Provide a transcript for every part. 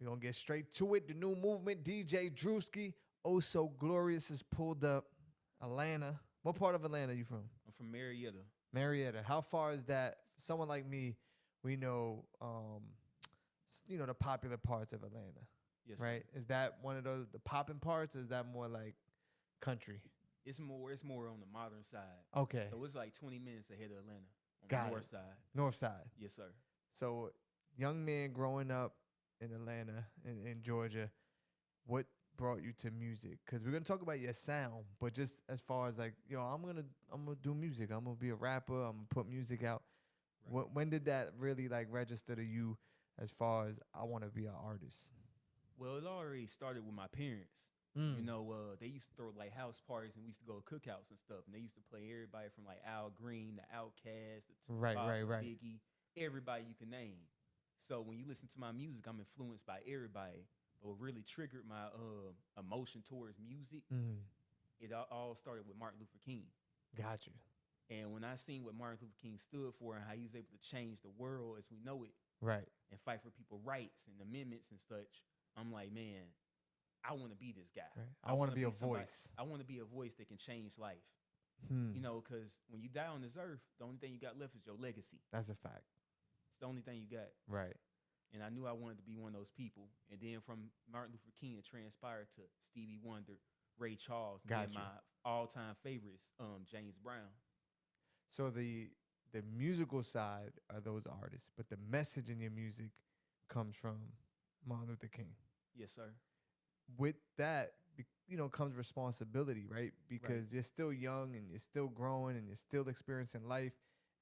We're going to get straight to it. The new movement, DJ Drewski, Oh So Glorious, is pulled up. Atlanta. What part of Atlanta are you from? I'm from Marietta. Marietta. How far is that? Someone like me, we know, the popular parts of Atlanta, Yes, sir. right? Is that one of those the popping parts? Or is that more like country? It's more on the modern side. Okay, So it's like 20 minutes ahead of Atlanta on the got it. north side. North side. Yes, sir. So, young man growing up in Atlanta, in Georgia, what brought you to music? Because we're gonna talk about your sound, but just as far as like, I'm gonna do music. I'm gonna be a rapper. I'm gonna put music out. Right. When did that really like register to you, as far as I want to be an artist? Well, it already started with my parents. Mm. They used to throw like house parties and we used to go to cookouts and stuff. And they used to play everybody from like Al Green, the Outkast, the Right, Tupac, right, the right. Biggie, everybody you can name. So when you listen to my music, I'm influenced by everybody. But what really triggered my emotion towards music, Mm. it all started with Martin Luther King. Got you. And when I seen what Martin Luther King stood for and how he was able to change the world as we know it Right. and fight for people's rights and amendments and such, I'm like, man, I want to be this guy. Right. I I want want to to be a be somebody. voice. I want to be a voice that can change life. Hmm. Because when you die on this earth, the only thing you got left is your legacy. That's a fact. It's the only thing you got. Right. And I knew I wanted to be one of those people. And then from Martin Luther King, it transpired to Stevie Wonder, Ray Charles, and Got then you. my all-time favorites, James Brown. So the musical side are those artists, but the message in your music comes from Martin Luther King. Yes, sir. With that, comes responsibility, right? Right. Because you're still young and you're still growing and you're still experiencing life,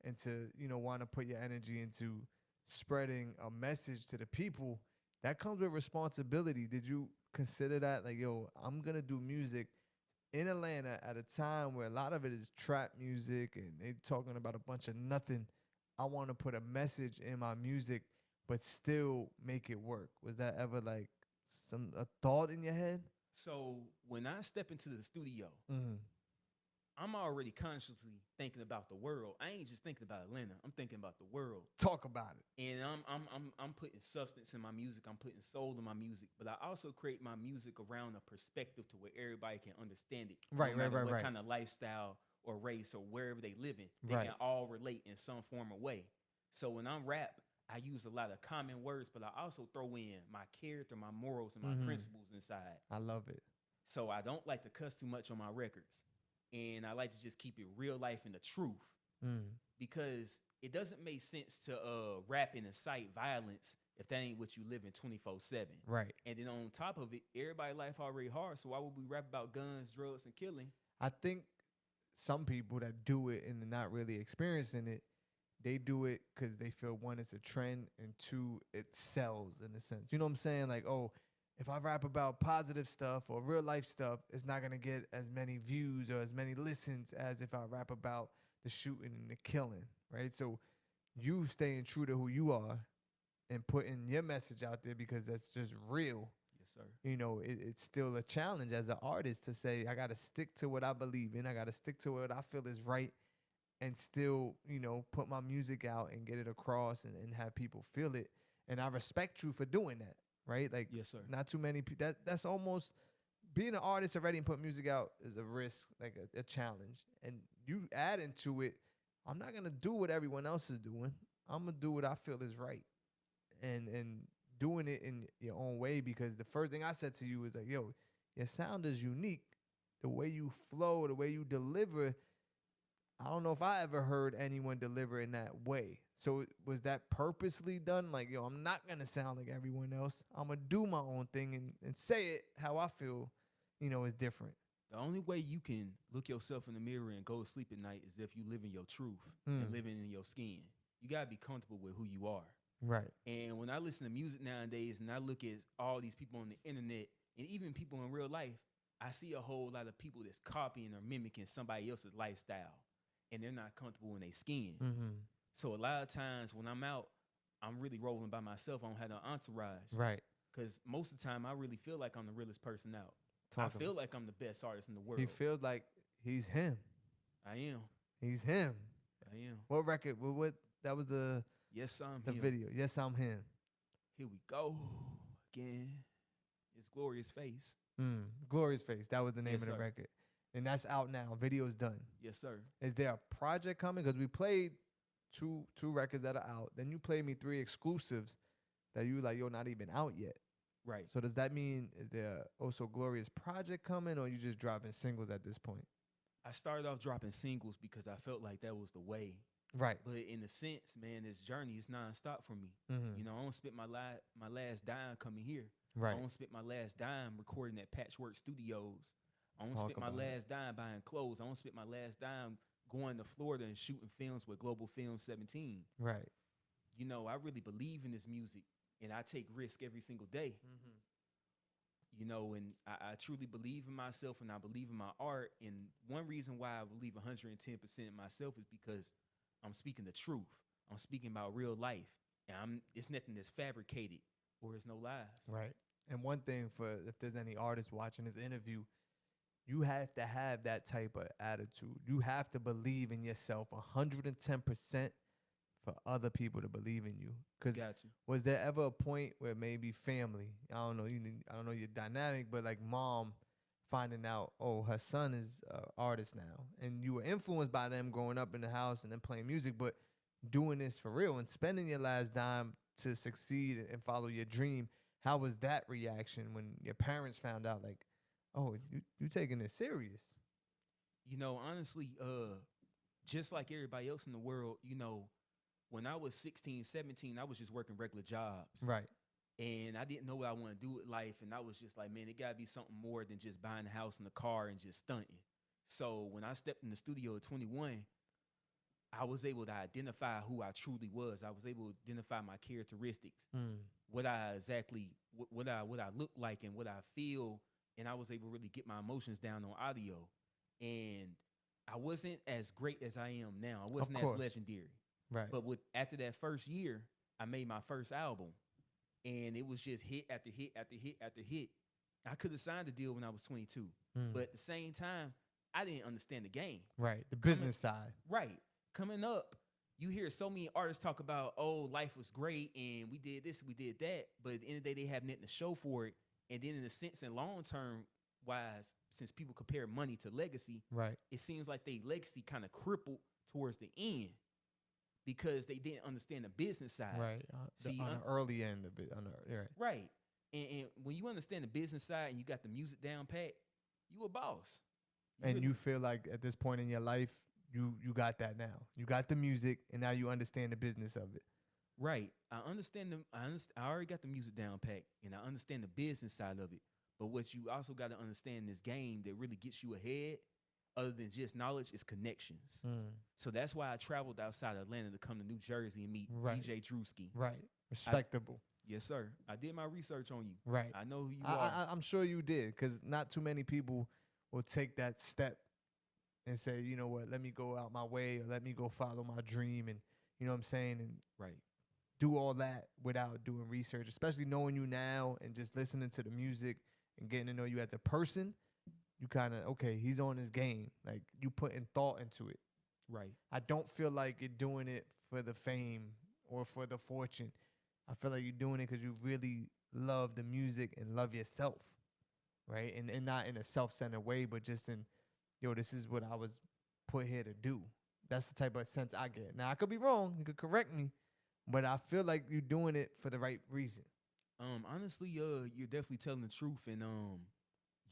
and to want to put your energy into spreading a message to the people, that comes with responsibility. Did you consider that, like, yo, I'm gonna do music in Atlanta at a time where a lot of it is trap music and they talking about a bunch of nothing? I want to put a message in my music, but still make it work. Was that ever like a thought in your head? So when I step into the studio, Mm-hmm. I'm already consciously thinking about the world. I ain't just thinking about Atlanta. I'm thinking about the world. Talk about it. And I'm putting substance in my music. I'm putting soul in my music. But I also create my music around a perspective to where everybody can understand it. Right, no right, matter right, what right. kind of lifestyle or race or wherever they live in. They Right. can all relate in some form or way. So when I'm rap, I use a lot of common words, but I also throw in my character, my morals, and my Mhm. principles inside. I love it. So I don't like to cuss too much on my records. And I like to just keep it real life and the truth Mm. because it doesn't make sense to rap and incite violence if that ain't what you live in 24/7. Right. And then on top of it, everybody life already hard. So why would we rap about guns, drugs, and killing? I think some people that do it and they're not really experiencing it, they do it because they feel, one, it's a trend, and two, it sells in a sense. You know what I'm saying? Like, oh, if I rap about positive stuff or real life stuff, it's not gonna get as many views or as many listens as if I rap about the shooting and the killing, right? So you staying true to who you are and putting your message out there because that's just real. Yes, sir. It's still a challenge as an artist to say, I got to stick to what I believe in. I got to stick to what I feel is right, and still, put my music out and get it across, and have people feel it. And I respect you for doing that, right? Like, Yes, sir. not too many people. That's almost being an artist already and put music out is a risk, like a challenge. And you add into it, I'm not gonna do what everyone else is doing. I'm gonna do what I feel is right, and doing it in your own way. Because the first thing I said to you was like, yo, your sound is unique. The way you flow, the way you deliver, I don't know if I ever heard anyone deliver in that way. So was that purposely done? Like, yo, I'm not gonna sound like everyone else. I'm gonna do my own thing and say it how I feel, is different. The only way you can look yourself in the mirror and go to sleep at night is if you live in your truth and Mm. living in your skin. You gotta be comfortable with who you are. Right. And when I listen to music nowadays and I look at all these people on the internet and even people in real life, I see a whole lot of people that's copying or mimicking somebody else's lifestyle and they're not comfortable in their skin. Mm-hmm. So a lot of times when I'm out, I'm really rolling by myself. I don't have no entourage. Right. Because most of the time I really feel like I'm the realest person out. Talk I feel like I'm the best artist in the world. He feels like he's him. I am. He's him. I am. What record? What that was the Yes, I'm the him. video. Yes, I'm him. Here we go. Again, it's Glorious Face. Glorious Face. That was the name Yes, of the sir. record. And that's out now. Video's done. Yes, sir. Is there a project coming? Because we played two records that are out. Then you played me 3 exclusives that you like, yo, not even out yet. Right. So does that mean is there also Glorious project coming, or you just dropping singles at this point? I started off dropping singles because I felt like that was the way. Right. But in a sense, man, this journey is nonstop for me. Mm-hmm. You know, I don't spend my last dime coming here. Right. I don't spend my last dime recording at Patchwork Studios. I don't Talk spend my about it. last dime buying clothes. I don't spend my last dime going to Florida and shooting films with Global Film 17. Right. You know, I really believe in this music, and I take risk every single day. Mm-hmm. You know, and I truly believe in myself, and I believe in my art. And one reason why I believe 110% in myself is because I'm speaking the truth. I'm speaking about real life, and it's nothing that's fabricated or it's no lies. Right. And one thing, for if there's any artists watching this interview, you have to have that type of attitude. You have to believe in yourself 110% for other people to believe in you. Because Got you. was there ever a point where maybe family, I don't know, I don't know your dynamic, but like mom finding out, oh, her son is an artist now, and you were influenced by them growing up in the house and then playing music, but doing this for real and spending your last dime to succeed and follow your dream. How was that reaction when your parents found out, like, oh, you taking this serious? You know, honestly, just like everybody else in the world, you know, when I was 16, 17, I was just working regular jobs. Right. And I didn't know what I want to do with life. And I was just like, man, it got to be something more than just buying a house and a car and just stunting. So when I stepped in the studio at 21, I was able to identify who I truly was. I was able to identify my characteristics, what I exactly, what I look like and what I feel. And I was able to really get my emotions down on audio. And I wasn't as great as I am now. I wasn't as legendary. Right. But after that first year, I made my first album. And it was just hit after hit after hit after hit. I could have signed a deal when I was 22. But at the same time, I didn't understand the game. Right. The business side. Right. Coming up, you hear so many artists talk about, oh, life was great and we did this, we did that. But at the end of the day, they have nothing to show for it. And then in a sense, in long term wise, since people compare money to legacy, right, it seems like their legacy kind of crippled towards the end because they didn't understand the business side. Right. See, on the early end of it. Right. Right. And when you understand the business side and you got the music down pat, you a boss. You feel like at this point in your life, you got that now. You got the music, and now you understand the business of it. Right. I understand I already got the music down pat, and I understand the business side of it. But what you also got to understand in this game that really gets you ahead, other than just knowledge, is connections. So that's why I traveled outside of Atlanta to come to New Jersey and meet DJ Drewski. Right. Respectable. Yes, sir. I did my research on you. Right. I know who you are. I'm sure you did, because not too many people will take that step and say, you know what, let me go out my way, or let me go follow my dream, and you know what I'm saying, and do all that without doing research, especially knowing you now and just listening to the music and getting to know you as a person. You kind of, okay, he's on his game. Like, you putting thought into it. Right. I don't feel like you're doing it for the fame or for the fortune. I feel like you're doing it because you really love the music and love yourself, right? And not in a self-centered way, but just in, yo, this is what I was put here to do. That's the type of sense I get. Now, I could be wrong. You could correct me. But I feel like you're doing it for the right reason. Honestly, you're definitely telling the truth. And,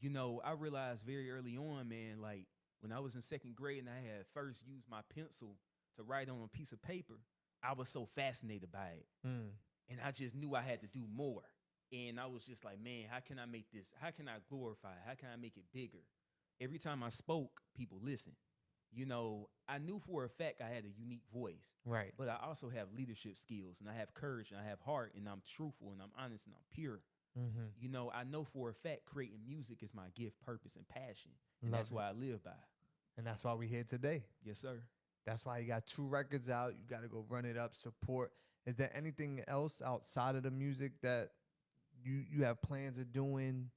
you know, I realized very early on, man, like when I was in second grade and I had first used my pencil to write on a piece of paper, I was so fascinated by it. And I just knew I had to do more. And I was just like, man, how can I make this? How can I glorify it? How can I make it bigger? Every time I spoke, people listened. You know, I knew for a fact I had a unique voice. Right. But I also have leadership skills, and I have courage, and I have heart, and I'm truthful, and I'm honest, and I'm pure. You know, I know for a fact creating music is my gift, purpose, and passion. And that's why I live by. And that's why we're here today. Yes, sir. That's why you got 2 records out. You got to go run it up, support. Is there anything else outside of the music that you have plans of doing?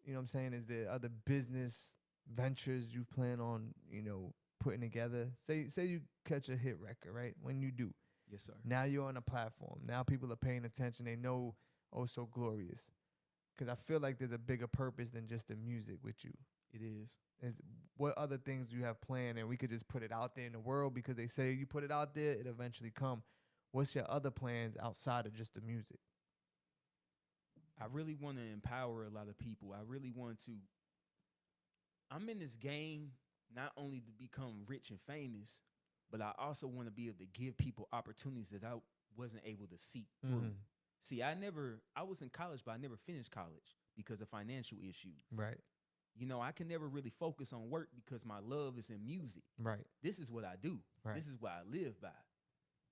You know what I'm saying? Is there other business ventures you plan on, you know, putting together? Say you catch a hit record, right? When you do. Yes, sir. Now you're on a platform. Now people are paying attention. They know Oh So Glorious. Because I feel like there's a bigger purpose than just the music with you. It is. Is what other things do you have planned, and we could just put it out there in the world, because they say you put it out there, it eventually come. What's your other plans outside of just the music? I really want to empower a lot of people. I really want to. I'm in this game not only to become rich and famous, but I also want to be able to give people opportunities that I wasn't able to seek through. See, I was in college, but I never finished college because of financial issues. Right. You know, I can never really focus on work because my love is in music. Right. This is what I do. Right. This is what I live by.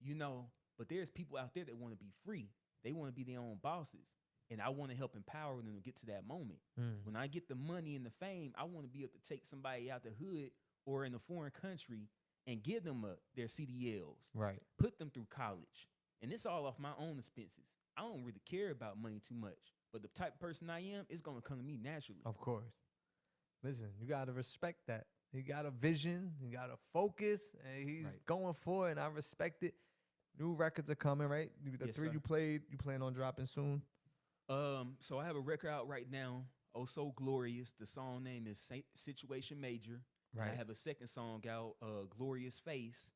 You know, but there's people out there that want to be free. They want to be their own bosses. And I want to help empower them to get to that moment. When I get the money and the fame, I want to be able to take somebody out the hood or in a foreign country and give them their CDLs. Right. Put them through college. And it's all off my own expenses. I don't really care about money too much. But the type of person I am, it's going to come to me naturally. Of course. Listen, you got to respect that. He got a vision. He got a focus. And he's going for it, and I respect it. New records are coming, right? The Yes, three sir. you played, you plan on dropping soon? So I have a record out right now, Oh So Glorious. The song name is Situation Major. Right. I have a second song out, Glorious Face.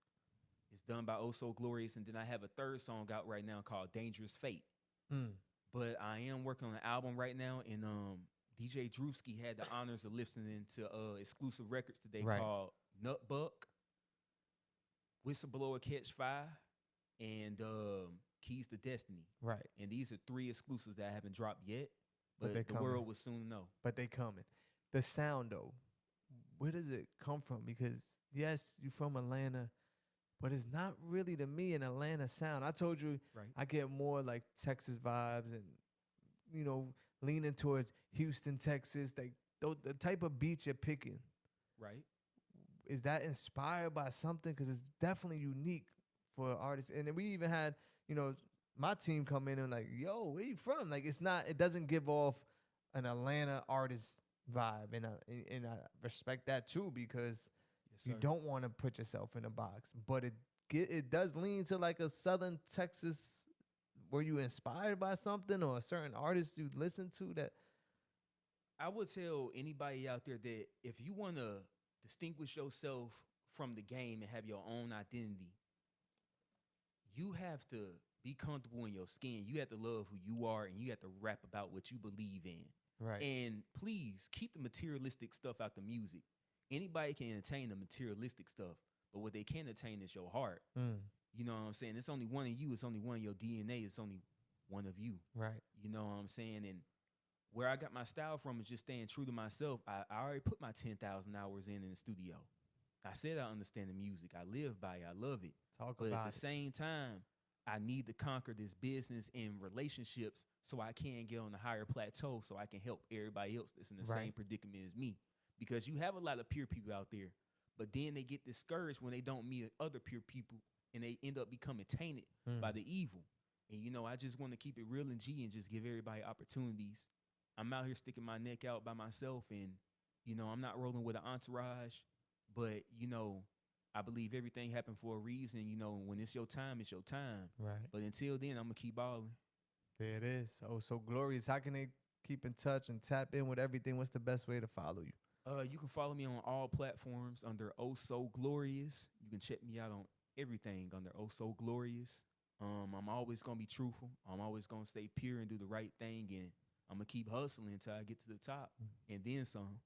It's done by Oh So Glorious. And then I have a third song out right now called Dangerous Fate. But I am working on an album right now, and DJ Drewski had the honors of listening to exclusive records today called Nutbuck, Whistleblower Catch Fire, and Keys to Destiny. Right. And these are 3 exclusives that I haven't dropped yet, But but they the coming. world will soon know. But they coming. The sound, though, where does it come from? Because, yes, you from Atlanta, but it's not really, to me, an Atlanta sound. I told you I get more like Texas vibes and, you know, leaning towards Houston, Texas. Like the type of beat you're picking. Right. Is that inspired by something? Because it's definitely unique for artists. And then we even had, you know, my team come in and like, yo, where you from? Like, it doesn't give off an Atlanta artist vibe. And I respect that too, because you don't want to put yourself in a box. But it does lean to like a Southern Texas. Were you inspired by something or a certain artist you listen to that? I would tell anybody out there that if you want to distinguish yourself from the game and have your own identity, you have to be comfortable in your skin. You have to love who you are, and you have to rap about what you believe in. Right. And please keep the materialistic stuff out the music. Anybody can entertain the materialistic stuff, but what they can't attain is your heart. You know what I'm saying? It's only one of you. It's only one of your DNA. It's only one of you. Right. You know what I'm saying? And where I got my style from is just staying true to myself. I already put my 10,000 hours in the studio. I said I understand the music. I live by it. I love it. But at the same time, I need to conquer this business and relationships so I can get on a higher plateau so I can help everybody else that's in the same predicament as me. Because you have a lot of pure people out there, but then they get discouraged when they don't meet other pure people, and they end up becoming tainted by the evil. And, you know, I just want to keep it real and G and just give everybody opportunities. I'm out here sticking my neck out by myself, and, you know, I'm not rolling with an entourage, but, you know, I believe everything happened for a reason. You know, when it's your time, it's your time. Right. But until then, I'm going to keep balling. There it is. Oh, so glorious. How can they keep in touch and tap in with everything? What's the best way to follow you? You can follow me on all platforms under Oh So Glorious. You can check me out on everything under Oh So Glorious. I'm always going to be truthful. I'm always going to stay pure and do the right thing. And I'm going to keep hustling until I get to the top and then some.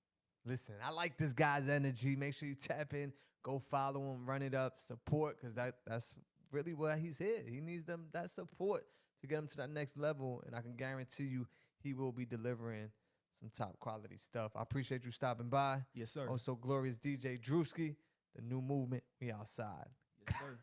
Listen, I like this guy's energy. Make sure you tap in. Go follow him. Run it up. Support, because that's really why he's here. He needs that support to get him to that next level. And I can guarantee you he will be delivering some top quality stuff. I appreciate you stopping by. Yes, sir. Also, glorious DJ Drewski, the new movement. We outside. Yes, sir.